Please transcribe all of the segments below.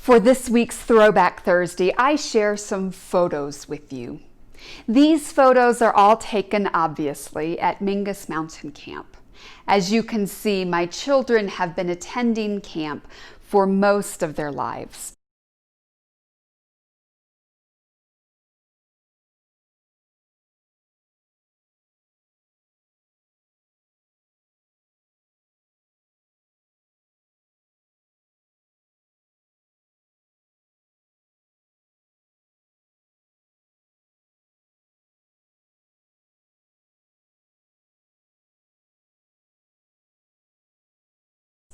For this week's Throwback Thursday, I share some photos with you. These photos are all taken, obviously, at Mingus Mountain camp. As you can see, my children have been attending camp for most of their lives.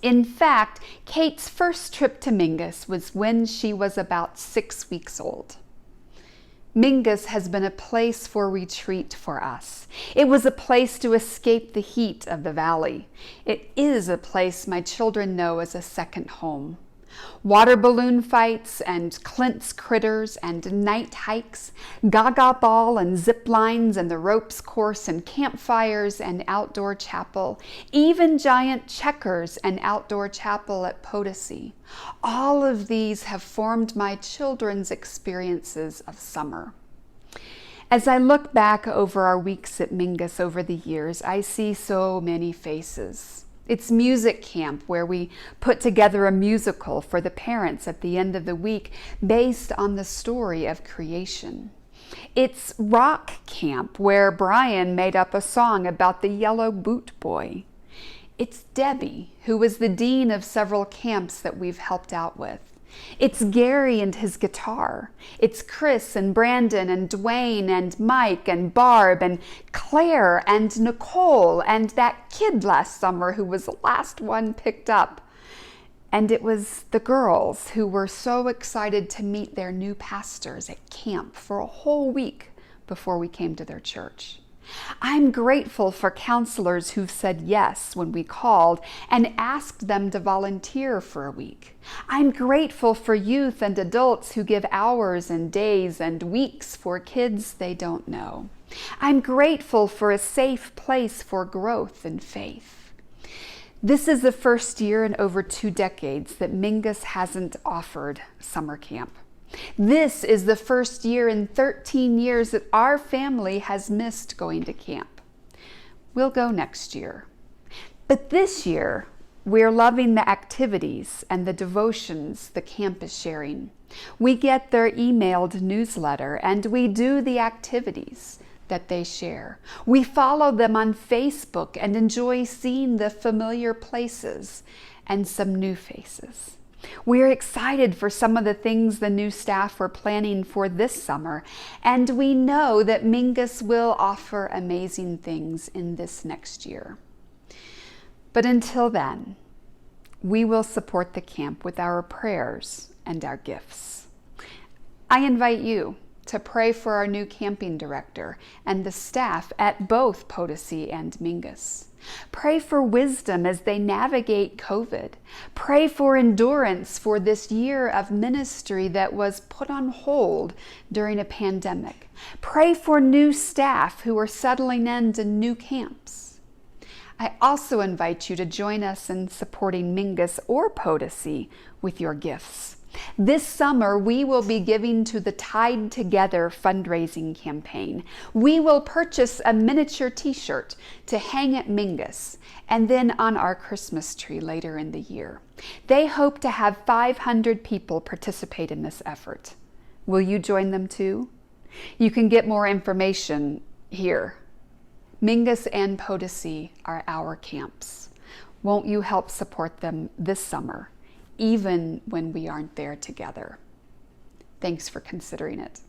In fact, Kate's first trip to Mingus was when she was about 6 weeks old. Mingus has been a place for retreat for us. It was a place to escape the heat of the valley. It is a place my children know as a second home. Water balloon fights and Clint's critters and night hikes, gaga ball and zip lines and the ropes course and campfires and outdoor chapel, even giant checkers and outdoor chapel at Potosi. All of these have formed my children's experiences of summer. As I look back over our weeks at Mingus over the years, I see so many faces. It's music camp, where we put together a musical for the parents at the end of the week based on the story of creation. It's rock camp, where Brian made up a song about the yellow boot boy. It's Debbie, who was the dean of several camps that we've helped out with. It's Gary and his guitar. It's Chris and Brandon and Dwayne and Mike and Barb and Claire and Nicole and that kid last summer who was the last one picked up. And it was the girls who were so excited to meet their new pastors at camp for a whole week before we came to their church. I'm grateful for counselors who've said yes when we called and asked them to volunteer for a week. I'm grateful for youth and adults who give hours and days and weeks for kids they don't know. I'm grateful for a safe place for growth and faith. This is the first year in over 2 decades that Mingus hasn't offered summer camp. This is the first year in 13 years that our family has missed going to camp. We'll go next year. But this year, we're loving the activities and the devotions the camp is sharing. We get their emailed newsletter and we do the activities that they share. We follow them on Facebook and enjoy seeing the familiar places and some new faces. We're excited for some of the things the new staff were planning for this summer, and we know that Mingus will offer amazing things in this next year. But until then, we will support the camp with our prayers and our gifts. I invite you to pray for our new camping director and the staff at both Potosi and Mingus. Pray for wisdom as they navigate COVID. Pray for endurance for this year of ministry that was put on hold during a pandemic. Pray for new staff who are settling into new camps. I also invite you to join us in supporting Mingus or Potosi with your gifts. This summer, we will be giving to the Tied Together fundraising campaign. We will purchase a miniature t-shirt to hang at Mingus and then on our Christmas tree later in the year. They hope to have 500 people participate in this effort. Will you join them too? You can get more information here. Mingus and Potosi are our camps. Won't you help support them this summer, even when we aren't there together? Thanks for considering it.